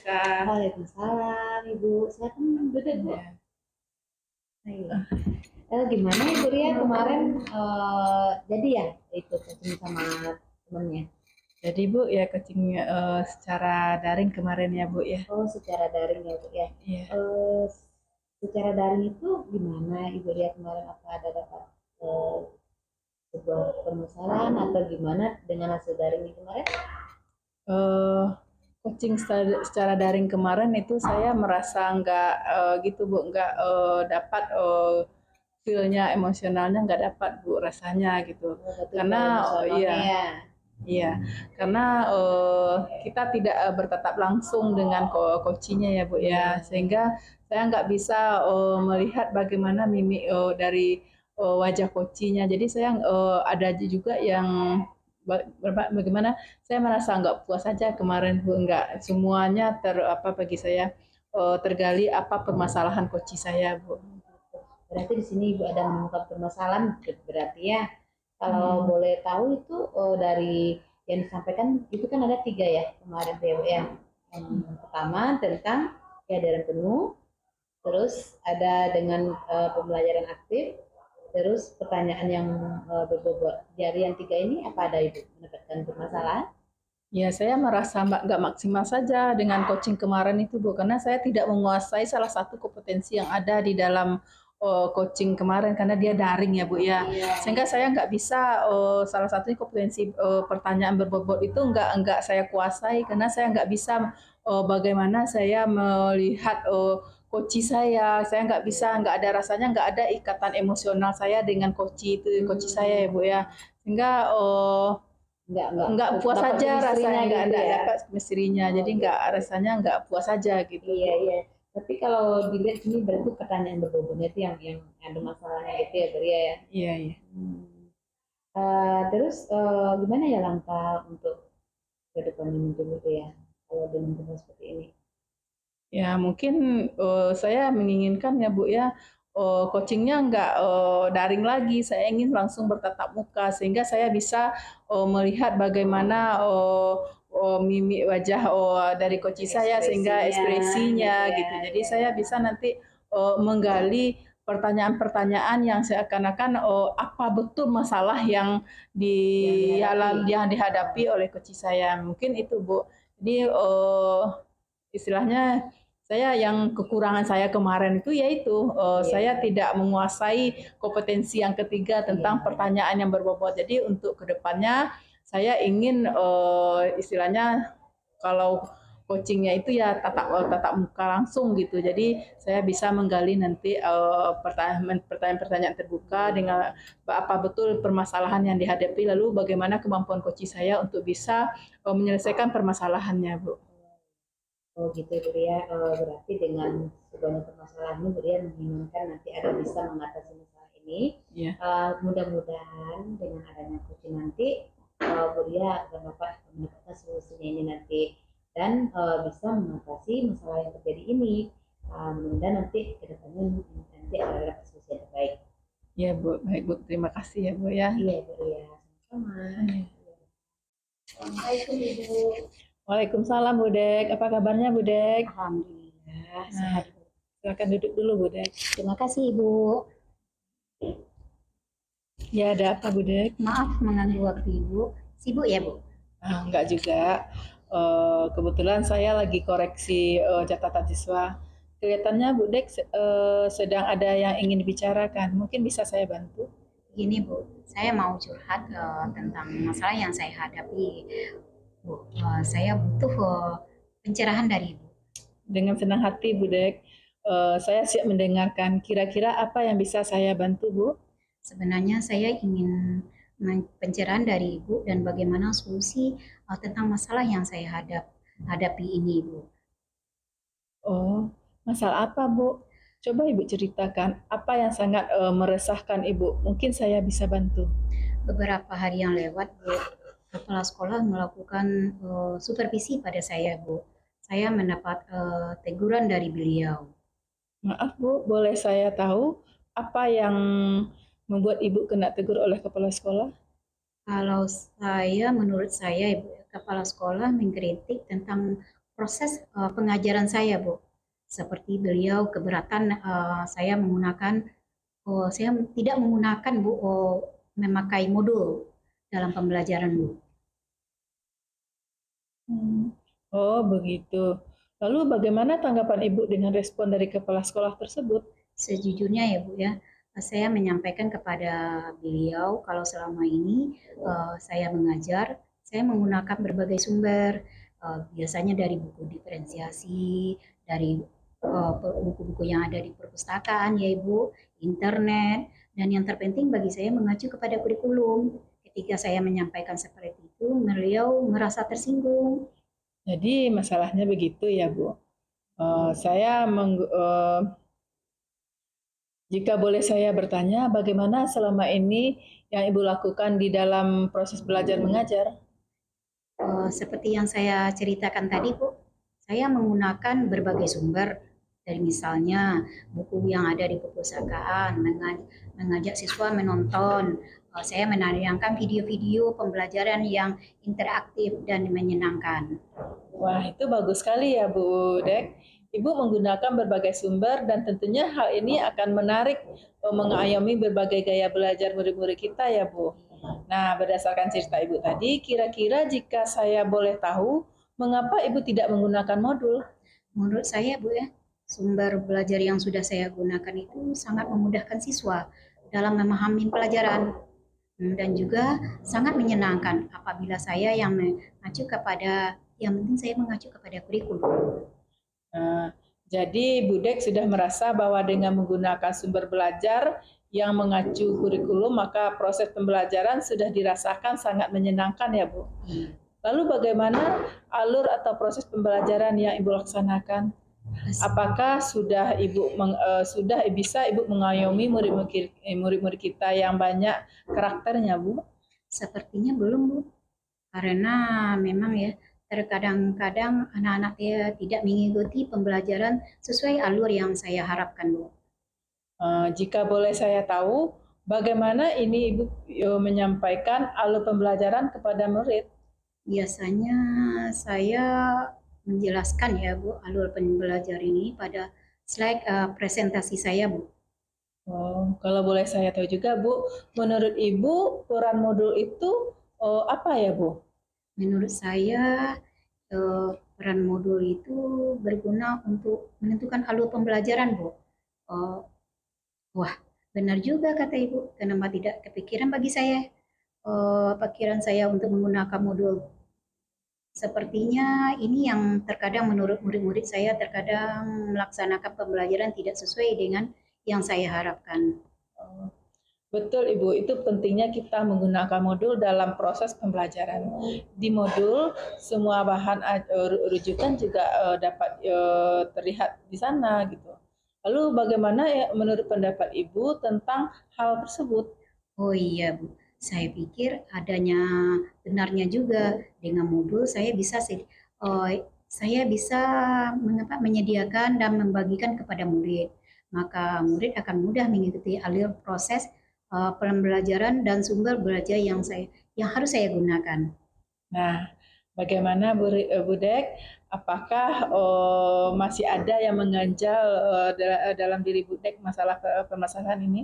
Kak. Waalaikumsalam, Ibu. Silakan duduk, Bu. Ya. Ayo. Gimana Ibu Ria kemarin jadi ya itu ketemu sama temennya? Jadi Bu ya coaching secara daring kemarin ya Bu ya. Oh, secara daring ya, Bu ya. Iya. Eh, secara daring itu gimana Ibu Ria kemarin? Apa ada dapat eh, sebuah permasalahan atau gimana dengan hasil daring kemarin? Eh, Coaching secara daring kemarin itu saya merasa nggak gitu Bu, nggak dapat feel-nya, emosionalnya nggak dapat Bu rasanya gitu. Karena iya. Ya. Iya, karena kita tidak bertatap langsung dengan coachnya ya Bu ya, sehingga saya nggak bisa melihat bagaimana mimik dari wajah coachnya. Jadi saya ada juga yang bagaimana saya merasa nggak puas saja kemarin Bu, nggak semuanya bagi saya tergali apa permasalahan coach saya Bu. Berarti di sini Ibu ada menemukan permasalahan berarti ya. Kalau boleh tahu itu dari yang disampaikan itu kan ada 3 ya kemarin tuh ya, Bu ya. Yang pertama tentang kesadaran penuh, terus ada dengan pembelajaran aktif, terus pertanyaan yang berbobot. Dari yang 3 ini apa ada Ibu mendapatkan permasalahan? Ya, saya merasa nggak maksimal saja dengan coaching kemarin itu, Bu, karena saya tidak menguasai salah satu kompetensi yang ada di dalam coaching kemarin karena dia daring ya, Bu ya. Sehingga saya nggak bisa salah satu kompetensi pertanyaan berbobot itu nggak saya kuasai karena saya nggak bisa bagaimana saya melihat coach saya nggak bisa, nggak ada rasanya, nggak ada ikatan emosional saya dengan coach saya ya, Bu ya. Sehingga nggak puas saja rasanya, nggak gitu ada ya. dapat misterinya, jadi nggak rasanya nggak puas saja gitu. Iya, iya. Tapi kalau dilihat sini berarti pertanyaan berbobotnya itu yang ada masalahnya itu ya, Bria ya. Iya, iya. Terus gimana ya langkah untuk ke depannya mungkin itu ya, kalau dengan tema seperti ini? Ya mungkin saya menginginkan ya Bu ya coachingnya nggak daring lagi, saya ingin langsung bertatap muka sehingga saya bisa melihat bagaimana mimik wajah dari coach saya sehingga ekspresinya gitu. Jadi saya bisa nanti menggali pertanyaan-pertanyaan yang seakan-akan apa betul masalah yang yang dihadapi oleh coach saya. Mungkin itu Bu. Jadi istilahnya saya yang kekurangan saya kemarin itu yaitu saya tidak menguasai kompetensi yang ketiga tentang pertanyaan yang berbobot. Jadi untuk kedepannya saya ingin istilahnya kalau coachingnya itu ya tatap muka langsung gitu. Jadi saya bisa menggali nanti pertanyaan-pertanyaan terbuka dengan apa betul permasalahan yang dihadapi, lalu bagaimana kemampuan coach saya untuk bisa menyelesaikan permasalahannya, Bu. Oh gitu Bu Ria. Berarti dengan sebanyak permasalahan ini Bu Ria menginginkan nanti ada bisa mengatasi masalah ini. Iya. Mudah-mudahan dengan adanya coaching nanti Bu Ria akan dapat mendapatkan solusinya ini nanti dan bisa mengatasi masalah yang terjadi ini. Mudah-mudahan nanti kedepannya nanti akan dapat solusi yang terbaik. Ya Bu, baik Bu, terima kasih ya Bu ya. Iya Bu Ria, sama-sama. Assalamualaikum Ibu. Waalaikumsalam Bu Dek, apa kabarnya Bu Dek? Alhamdulillah Nah, sehat. silakan duduk dulu Bu Dek. Terima kasih Ibu. Ya ada apa Bu Dek? Maaf mengganggu waktu Ibu. Sibuk ya Bu? Enggak juga. Kebetulan saya lagi koreksi catatan siswa. Kelihatannya Bu Dek sedang ada yang ingin dibicarakan. Mungkin bisa saya bantu? Gini Bu, saya mau curhat tentang masalah yang saya hadapi. Bu, saya butuh pencerahan dari Ibu. Dengan senang hati Bu Dek. Saya siap mendengarkan. Kira-kira apa yang bisa saya bantu Bu? Sebenarnya saya ingin pencerahan dari Ibu dan bagaimana solusi tentang masalah yang saya hadapi ini Ibu. Oh, masalah apa Bu? Coba Ibu ceritakan apa yang sangat meresahkan Ibu. Mungkin saya bisa bantu. Beberapa hari yang lewat Bu, kepala sekolah melakukan supervisi pada saya Bu. Saya mendapat teguran dari beliau. Maaf Bu, boleh saya tahu apa yang membuat Ibu kena tegur oleh kepala sekolah? Kalau menurut saya, Ibu, kepala sekolah mengkritik tentang proses pengajaran saya, Bu. Seperti beliau keberatan saya menggunakan, saya tidak menggunakan, Bu, memakai modul dalam pembelajaran, Bu. Hmm. Oh, begitu. Lalu bagaimana tanggapan Ibu dengan respon dari kepala sekolah tersebut? Sejujurnya ya Bu ya, saya menyampaikan kepada beliau kalau selama ini saya mengajar, saya menggunakan berbagai sumber, biasanya dari buku diferensiasi, dari buku-buku yang ada di perpustakaan ya Ibu, internet, dan yang terpenting bagi saya mengacu kepada kurikulum. Ketika saya menyampaikan seperti itu, beliau merasa tersinggung. Jadi masalahnya begitu ya, Bu. Saya jika boleh saya bertanya, bagaimana selama ini yang Ibu lakukan di dalam proses belajar mengajar? Seperti yang saya ceritakan tadi, Bu, saya menggunakan berbagai sumber dari misalnya buku yang ada di perpustakaan, mengajak siswa menonton, saya menayangkan video-video pembelajaran yang interaktif dan menyenangkan. Wah, itu bagus sekali ya, Bu Dek. Ibu menggunakan berbagai sumber dan tentunya hal ini akan menarik mengayomi berbagai gaya belajar murid-murid kita ya, Bu. Nah, berdasarkan cerita Ibu tadi, kira-kira jika saya boleh tahu, mengapa Ibu tidak menggunakan modul? Menurut saya, Bu ya, sumber belajar yang sudah saya gunakan itu sangat memudahkan siswa dalam memahami pelajaran. Dan juga sangat menyenangkan apabila saya yang mengacu kepada yang penting saya mengacu kepada kurikulum. Nah, jadi Budek sudah merasa bahwa dengan menggunakan sumber belajar yang mengacu kurikulum, maka proses pembelajaran sudah dirasakan sangat menyenangkan ya, Bu. Lalu bagaimana alur atau proses pembelajaran yang Ibu laksanakan? Apakah sudah bisa Ibu mengayomi murid-murid kita yang banyak karakternya, Bu? Sepertinya belum, Bu. Karena memang ya terkadang-kadang anak-anak ya tidak mengikuti pembelajaran sesuai alur yang saya harapkan, Bu. Jika boleh saya tahu, bagaimana ini Ibu menyampaikan alur pembelajaran kepada murid? Biasanya saya menjelaskan ya Bu alur pembelajaran ini pada slide presentasi saya, Bu. Oh, kalau boleh saya tahu juga, Bu, menurut Ibu peran modul itu apa ya, Bu? Menurut saya peran modul itu berguna untuk menentukan alur pembelajaran, Bu. Oh, wah, benar juga kata Ibu. Kenapa tidak kepikiran bagi saya? Pikiran saya untuk menggunakan modul. Sepertinya ini yang terkadang menurut murid-murid saya terkadang melaksanakan pembelajaran tidak sesuai dengan yang saya harapkan. Oh, betul, Ibu. Itu pentingnya kita menggunakan modul dalam proses pembelajaran. Di modul, semua bahan rujukan juga dapat terlihat di sana gitu. Lalu bagaimana ya menurut pendapat Ibu tentang hal tersebut? Oh iya Bu, saya pikir adanya benarnya juga dengan modul saya bisa menyediakan dan membagikan kepada murid. Maka murid akan mudah mengikuti alur proses pembelajaran dan sumber belajar yang harus saya gunakan. Nah, bagaimana Budek? Apakah masih ada yang mengganjal dalam diri Budek masalah permasalahan ini?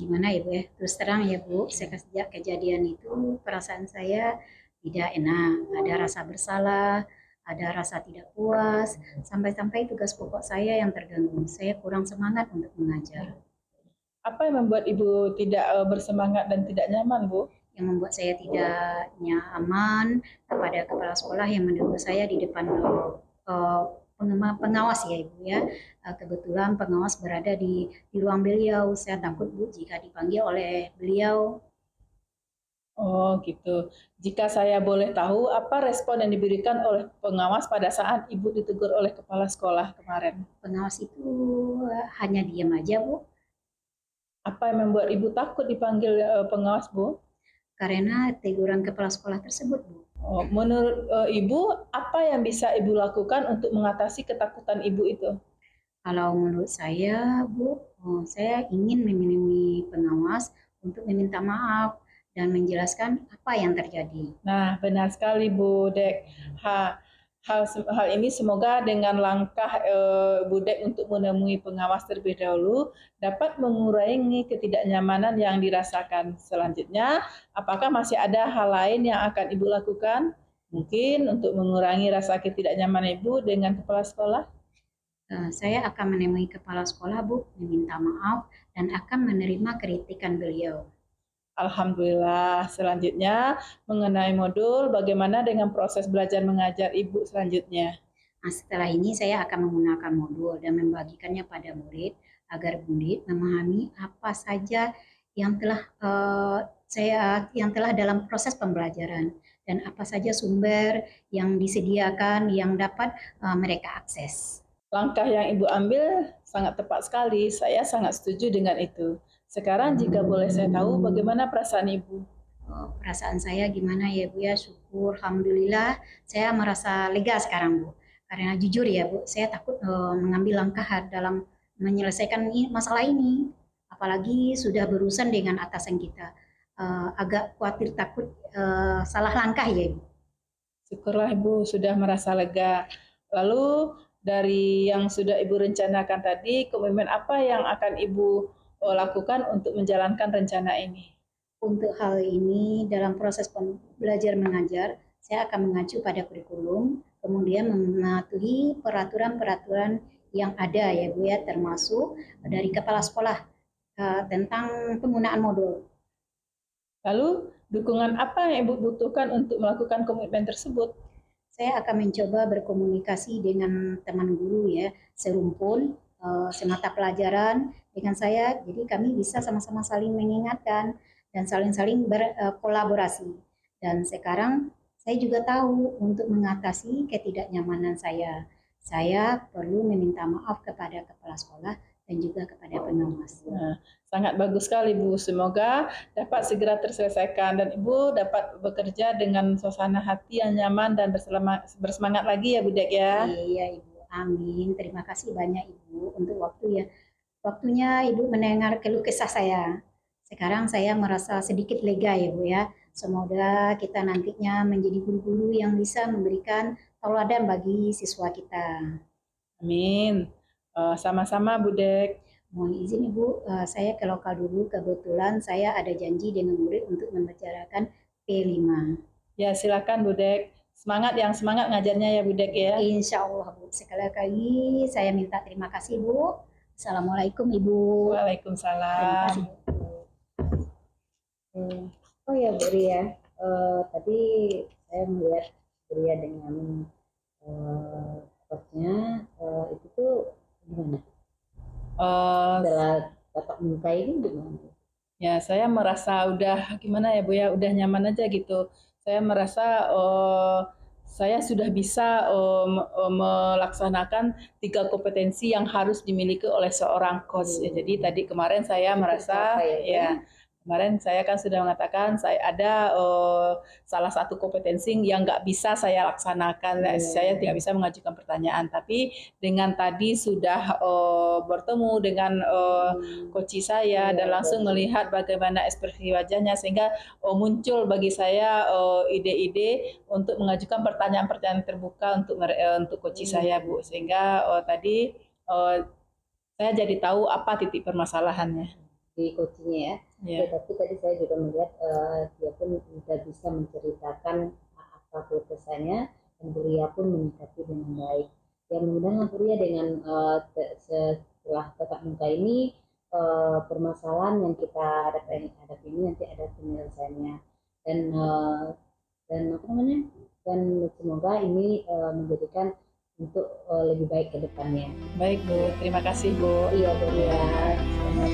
Gimana ya Bu ya? Terus terang ya Bu, sejak kejadian itu perasaan saya tidak enak, ada rasa bersalah, ada rasa tidak puas, sampai-sampai tugas pokok saya yang terganggu. Saya kurang semangat untuk mengajar. Apa yang membuat Ibu tidak bersemangat dan tidak nyaman, Bu? Yang membuat saya tidak nyaman kepada kepala sekolah yang menegur saya di depan uh, pengawas ya Ibu ya. Kebetulan pengawas berada di ruang beliau. Saya takut Bu jika dipanggil oleh beliau. Oh, gitu. Jika saya boleh tahu, apa respon yang diberikan oleh pengawas pada saat Ibu ditegur oleh kepala sekolah kemarin? Pengawas itu hanya diam aja Bu, Apa yang membuat Ibu takut dipanggil pengawas, Bu? karena teguran kepala sekolah tersebut Bu. Oh, menurut Ibu, apa yang bisa Ibu lakukan untuk mengatasi ketakutan Ibu itu? Kalau menurut saya Bu, saya ingin menemui pengawas untuk meminta maaf dan menjelaskan apa yang terjadi. Nah, benar sekali Bu Dek. Ha, hal ini semoga dengan langkah Budek untuk menemui pengawas terlebih dahulu dapat mengurangi ketidaknyamanan yang dirasakan. Selanjutnya, apakah masih ada hal lain yang akan Ibu lakukan? Mungkin untuk mengurangi rasa ketidaknyamanan Ibu dengan kepala sekolah? Saya akan menemui kepala sekolah, Bu, meminta maaf dan akan menerima kritikan beliau. Alhamdulillah. Selanjutnya, mengenai modul, bagaimana dengan proses belajar mengajar Ibu selanjutnya? Nah, setelah ini saya akan menggunakan modul dan membagikannya pada murid agar murid memahami apa saja yang telah dalam proses pembelajaran dan apa saja sumber yang disediakan yang dapat mereka akses. Langkah yang Ibu ambil sangat tepat sekali. Saya sangat setuju dengan itu. Sekarang jika boleh saya tahu bagaimana perasaan Ibu? Perasaan saya gimana ya Bu ya, syukur, Alhamdulillah saya merasa lega sekarang Bu. Karena jujur ya Bu, saya takut mengambil langkah dalam menyelesaikan masalah ini. Apalagi sudah berurusan dengan atasan kita. Agak khawatir takut salah langkah ya Bu. Syukurlah Ibu sudah merasa lega. Lalu dari yang sudah Ibu rencanakan tadi, komitmen apa yang akan Ibu lakukan untuk menjalankan rencana ini? Untuk hal ini dalam proses belajar mengajar, saya akan mengacu pada kurikulum, kemudian mematuhi peraturan-peraturan yang ada ya Bu ya, termasuk dari kepala sekolah tentang penggunaan modul. Lalu dukungan apa yang Ibu butuhkan untuk melakukan komitmen tersebut? Saya akan mencoba berkomunikasi dengan teman guru ya, serumpun, semata pelajaran dengan saya, jadi kami bisa sama-sama saling mengingatkan dan saling-saling berkolaborasi. Dan sekarang saya juga tahu untuk mengatasi ketidaknyamanan saya perlu meminta maaf kepada kepala sekolah dan juga kepada pengawas. Nah, sangat bagus sekali Bu. Semoga dapat segera terselesaikan dan Ibu dapat bekerja dengan suasana hati yang nyaman dan bersemangat lagi ya Budek ya. Iya Ibu, amin. Terima kasih banyak Ibu untuk waktunya Ibu mendengar keluh kesah saya. Sekarang saya merasa sedikit lega ya Bu ya. Semoga kita nantinya menjadi guru-guru yang bisa memberikan tauladan bagi siswa kita. Amin. Sama-sama Budek. Mohon izin Ibu, saya ke lokal dulu. Kebetulan saya ada janji dengan murid untuk membicarakan P5. Ya silakan Budek. Semangat ngajarnya ya Budek ya. Insya Allah Bu. Sekali lagi saya minta terima kasih Bu. Assalamualaikum Ibu. Waalaikumsalam. Terima kasih Bu. Oh ya Bu Ria, tadi saya melihat Bu Ria dengan coachnya, itu tuh gimana? Setelah tatap muka ini gimana? Ya saya merasa udah gimana ya Bu ya, udah nyaman aja gitu. Saya merasa saya sudah bisa melaksanakan 3 kompetensi yang harus dimiliki oleh seorang coach. Ya, jadi tadi kemarin saya merasa kemarin saya kan sudah mengatakan saya ada salah satu kompetensi yang nggak bisa saya laksanakan. Saya tidak bisa mengajukan pertanyaan. Tapi dengan tadi sudah bertemu dengan coach saya dan langsung melihat bagaimana ekspresi wajahnya sehingga muncul bagi saya ide-ide untuk mengajukan pertanyaan-pertanyaan terbuka untuk coach saya Bu. Sehingga tadi saya jadi tahu apa titik permasalahannya di coachingnya ya. Tapi tadi saya juga melihat dia pun sudah bisa menceritakan apa kelukesannya dan Bu Ria pun menyikapi dengan baik. Ya mudah-mudahan Bu Ria dengan setelah tatap muka ini permasalahan yang kita hadapi ini nanti ada penyelesaiannya dan apa namanya, dan semoga ini menjadikan untuk lebih baik ke depannya. Baik Bu, terima kasih Bu. Iya Bu Ria. Selamat